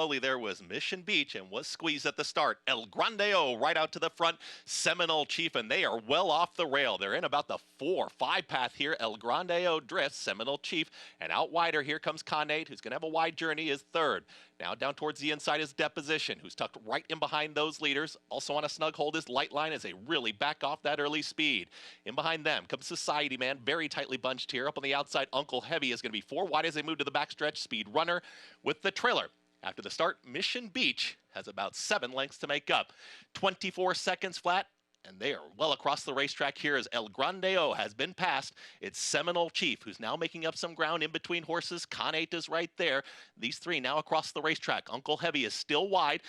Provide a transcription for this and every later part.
slowly there was Mission Beach and was squeezed at the start. El Grandeo right out to the front. Seminole Chief, and they are well off the rail. They're in about the 4-5 path here. El Grandeo drifts. Seminole Chief, and out wider here comes Connate, who's going to have a wide journey, is third. Now down towards the inside is Deposition, who's tucked right in behind those leaders. Also on a snug hold is Lightline as they really back off that early speed. In behind them comes Society Man, very tightly bunched here. Up on the outside, Uncle Heavy is going to be 4 wide as they move to the backstretch. Speed Runner with the trailer. After the start, Mission Beach has about 7 lengths to make up. 24 seconds flat. And they are well across the racetrack here as El Grandeo has been passed. It's Seminole Chief, who's now making up some ground in between horses. Connate is right there. These 3 now across the racetrack. Uncle Heavy is still wide.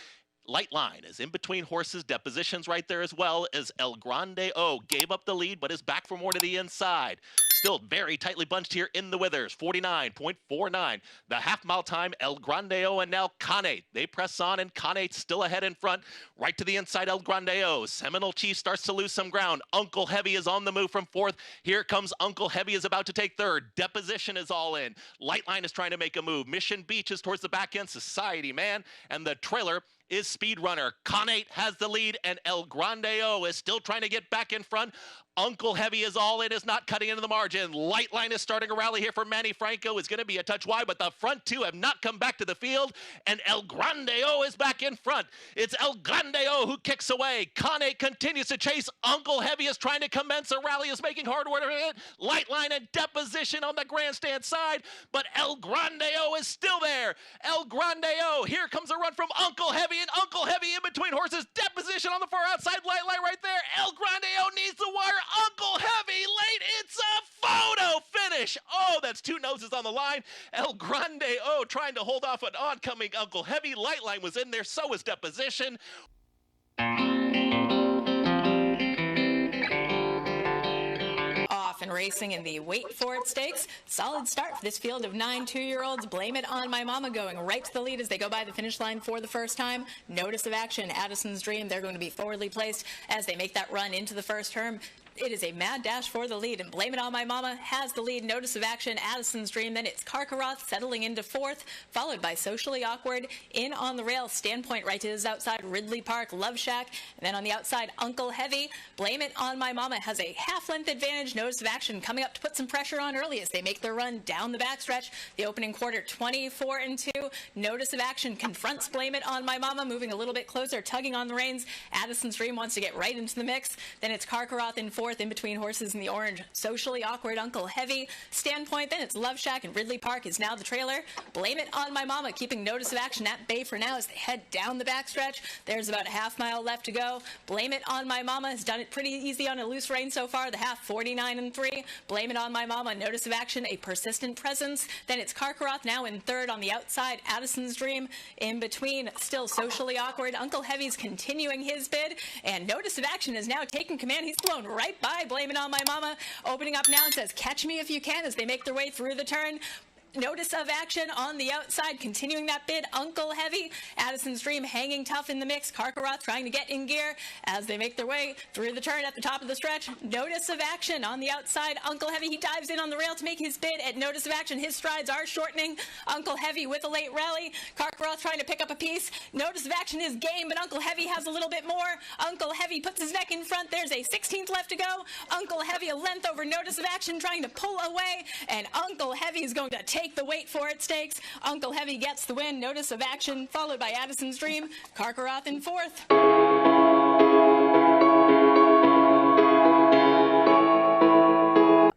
Lightline is in between horses. Deposition's right there as well as El Grandeo gave up the lead, but is back for more to the inside. Still very tightly bunched here in the withers. 49.49. The half-mile time, El Grandeo and now Connate. They press on, and Connate's still ahead in front. Right to the inside, El Grandeo. Seminole Chief starts to lose some ground. Uncle Heavy is on the move from 4th. Here comes Uncle Heavy is about to take 3rd. Deposition is all in. Lightline is trying to make a move. Mission Beach is towards the back end. Society Man and the trailer is Speed Runner. Connate has the lead, and El Grandeo is still trying to get back in front. Uncle Heavy is all in, is not cutting into the margin. Lightline is starting a rally here for Manny Franco. Is going to be a touch wide, but the front 2 have not come back to the field, and El Grandeo is back in front. It's El Grandeo who kicks away. Connate continues to chase. Uncle Heavy is trying to commence a rally, is making hard work of it. Lightline and Deposition on the grandstand side, but El Grandeo is still there. El Grandeo, here comes a run from Uncle Heavy, and Uncle Heavy in between horses. Deposition on the far outside. Lightline right there. El Grandeo needs the wire. Uncle Heavy late. It's a photo finish. Oh, that's 2 noses on the line. El Grandeo trying to hold off an oncoming Uncle Heavy. Lightline was in there. So was Deposition. Off and racing in the Wait For It Stakes. Solid start for this field of 9 2-year-olds. Blame It On My Mama going right to the lead as they go by the finish line for the first time. Notice of Action, Addison's Dream. They're going to be forwardly placed as they make that run into the first term. It is a mad dash for the lead, and Blame It On My Mama has the lead. Notice of Action, Addison's Dream. Then it's Karkaroth settling into 4th, followed by Socially Awkward. In on the rail, Standpoint right to his outside, Ridley Park, Love Shack. And then on the outside, Uncle Heavy. Blame It On My Mama has a half-length advantage. Notice of Action coming up to put some pressure on early as they make their run down the backstretch. The opening quarter, 24-2. Notice of Action confronts Blame It On My Mama, moving a little bit closer, tugging on the reins. Addison's Dream wants to get right into the mix. Then it's Karkaroth in 4th, in between horses in the orange. Socially Awkward, Uncle Heavy. Standpoint, then it's Love Shack, and Ridley Park is now the trailer. Blame It On My Mama keeping Notice of Action at bay for now as they head down the backstretch. There's about a half-mile left to go. Blame It On My Mama has done it pretty easy on a loose rein so far. The half, 49-3. Blame It On My Mama, Notice of Action, a persistent presence. Then it's Karkaroth now in 3rd on the outside. Addison's Dream in between. Still Socially Awkward. Uncle Heavy's continuing his bid, and Notice of Action is now taking command. He's flown right by Blame It On My Mama. Opening up now and says, Catch Me If You Can, as they make their way through the turn. Notice of Action on the outside, continuing that bid. Uncle Heavy, Addison's Dream hanging tough in the mix. Karkaroth trying to get in gear as they make their way through the turn at the top of the stretch. Notice of Action on the outside. Uncle Heavy, he dives in on the rail to make his bid at Notice of Action. His strides are shortening. Uncle Heavy with a late rally. Karkaroth trying to pick up a piece. Notice of Action is game, but Uncle Heavy has a little bit more. Uncle Heavy puts his neck in front. There's a 16th left to go. Uncle Heavy a length over Notice of Action, trying to pull away, and Uncle Heavy is going to take the Wait For It Stakes. Uncle Heavy gets the win. Notice of Action followed by Addison's Dream. Karkaroth in 4th.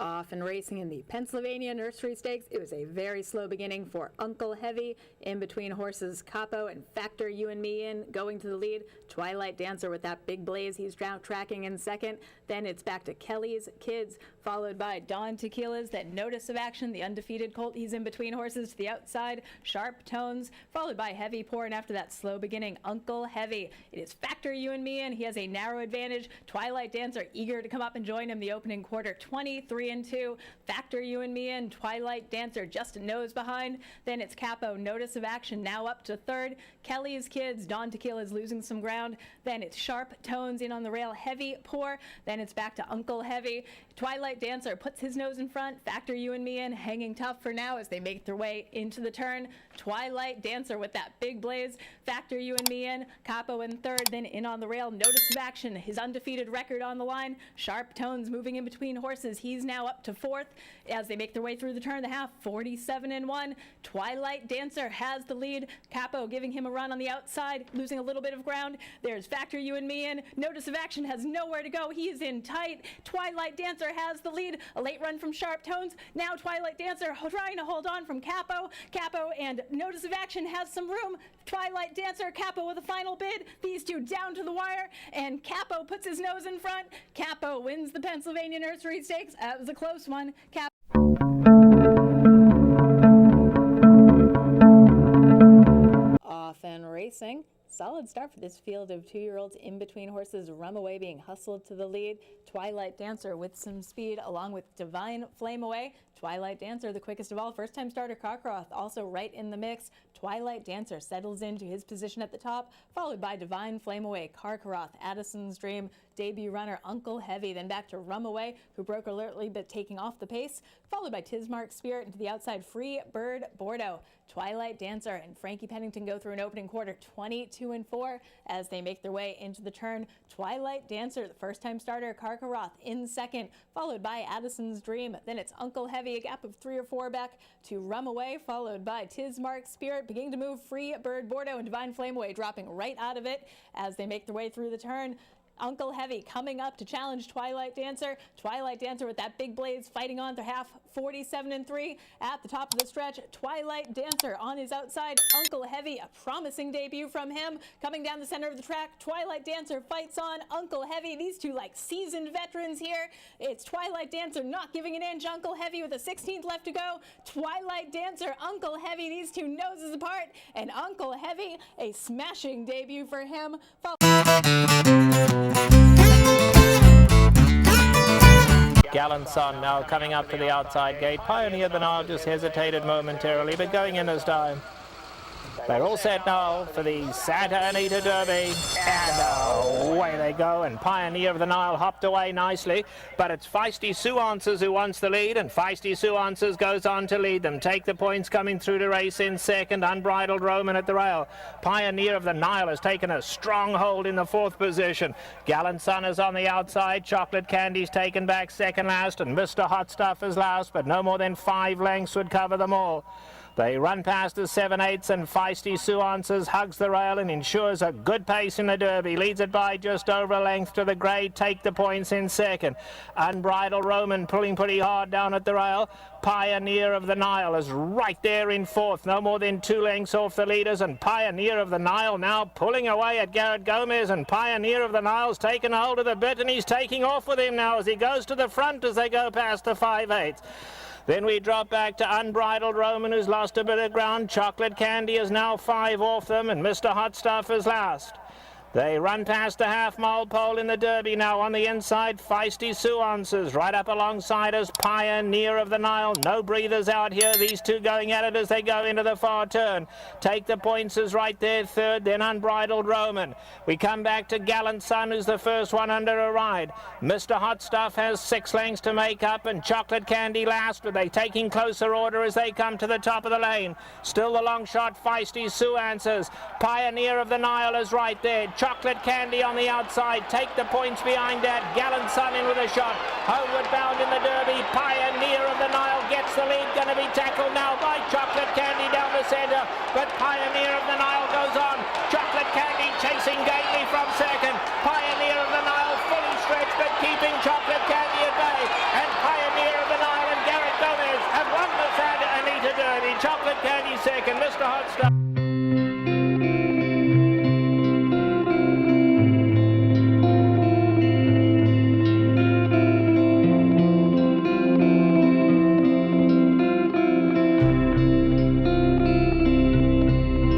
Off and racing in the Pennsylvania Nursery Stakes. It was a very slow beginning for Uncle Heavy. In between horses Capo and Factor You and Me In going to the lead. Twilight Dancer with that big blaze. He's now tracking in 2nd. Then it's back to Kelly's Kids, followed by Dawn Tequila's. Then Notice of Action, the undefeated colt. He's in between horses to the outside. Sharp Tones, followed by Heavy Pour. And after that slow beginning, Uncle Heavy. It is Factor You and Me In. He has a narrow advantage. Twilight Dancer eager to come up and join him. The opening quarter, 23-2. Factor You and Me In. Twilight Dancer just a nose behind. Then it's Capo, Notice of Action, now up to 3rd. Kelly's Kids, Dawn Tequila's losing some ground. Then it's Sharp Tones in on the rail. Heavy Pour. Then it's back to Uncle Heavy. Twilight Dancer puts his nose in front. Factor You and Me In, hanging tough for now as they make their way into the turn. Twilight Dancer with that big blaze. Factor You and Me in. Capo in third, then in on the rail. Notice of Action, his undefeated record on the line. Sharp Tones moving in between horses. He's now up to fourth as they make their way through the turn of the half. 47-1. Twilight Dancer has the lead. Capo giving him a run on the outside, losing a little bit of ground. There's Factor You and Me in. Notice of Action has nowhere to go. He's in tight. Twilight Dancer has the lead. A late run from Sharp Tones. Now Twilight Dancer trying to hold on from Capo. Capo and Notice of Action has some room. Twilight Dancer, Capo with a final bid. These two down to the wire, and Capo puts his nose in front. Capo wins the Pennsylvania Nursery Stakes. That was a close one. Off and racing. Solid start for this field of 2-year-olds in between horses. Rumaway being hustled to the lead. Twilight Dancer with some speed along with Divine Flame Away. Twilight Dancer, the quickest of all. First-time starter Carcroft also right in the mix. Twilight Dancer settles into his position at the top, followed by Divine Flame Away, Carcroft, Addison's Dream, debut runner Uncle Heavy, then back to Rumaway, who broke alertly but taking off the pace, followed by Tismark Spirit, and to the outside Free Bird Bordeaux. Twilight Dancer and Frankie Pennington go through an opening quarter 22-4 as they make their way into the turn. Twilight Dancer, the first-time starter Carcroft in second, followed by Addison's Dream. Then it's Uncle Heavy, a gap of 3 or 4 back to Rumaway, followed by Tismark Spirit, beginning to move Free Bird Bordeaux, and Divine Flame Away dropping right out of it as they make their way through the turn. Uncle Heavy coming up to challenge Twilight Dancer. Twilight Dancer with that big blaze fighting on to half. 47-3 at the top of the stretch. Twilight Dancer on his outside. Uncle Heavy, a promising debut from him. Coming down the center of the track, Twilight Dancer fights on. Uncle Heavy, these two like seasoned veterans here. It's Twilight Dancer not giving an inch. Uncle Heavy with a 16th left to go. Twilight Dancer, Uncle Heavy, these two noses apart. And Uncle Heavy, a smashing debut for him. Gallant Son now coming up to the outside gate. Pioneer the Nile just hesitated momentarily, but going in this time. They're all set now for the Santa Anita Derby, and away they go, and Pioneer of the Nile hopped away nicely, but it's Feisty Sue Answers who wants the lead, and Feisty Sue Answers goes on to lead them. Take the points coming through the race in second. Unbridled Roman at the rail. Pioneer of the Nile has taken a strong hold in the 4th position. Gallant Son is on the outside. Chocolate Candy's taken back second last, and Mr. Hot Stuff is last, but no more than 5 lengths would cover them all. They run past the 7/8, and Feisty Sue Answers hugs the rail and ensures a good pace in the Derby. Leads it by just over a length to the grey. Take the points in second. Unbridled Roman pulling pretty hard down at the rail. Pioneer of the Nile is right there in 4th, no more than 2 lengths off the leaders, and Pioneer of the Nile now pulling away at Garrett Gomez, and Pioneer of the Nile's taken hold of the bit, and he's taking off with him now as he goes to the front as they go past the 5/8. Then we drop back to Unbridled Roman, who's lost a bit of ground. Chocolate Candy is now 5 off them, and Mr. Hot Stuff is last. They run past the half-mile pole in the Derby now. On the inside, Feisty Sue Answers. Right up alongside us, Pioneer of the Nile. No breathers out here. These two going at it as they go into the far turn. Take the points is right there, third, then Unbridled Roman. We come back to Gallant Son, who's the first one under a ride. Mr. Hot Stuff has 6 lengths to make up, and Chocolate Candy last, but they taking closer order as they come to the top of the lane. Still the long shot, Feisty Sue Answers. Pioneer of the Nile is right there. Chocolate Candy on the outside. Take the points behind that. Gallant Son in with a shot. Homeward bound in the Derby. Pioneer of the Nile gets the lead. Going to be tackled now by Chocolate Candy down the centre. But Pioneer of the Nile goes on. Chocolate Candy chasing gamely from second. Pioneer of the Nile fully stretched but keeping Chocolate Candy at bay. And Pioneer of the Nile and Garrett Gomez have won the Santa Anita Derby. Chocolate Candy second. Mr. Hot Stuff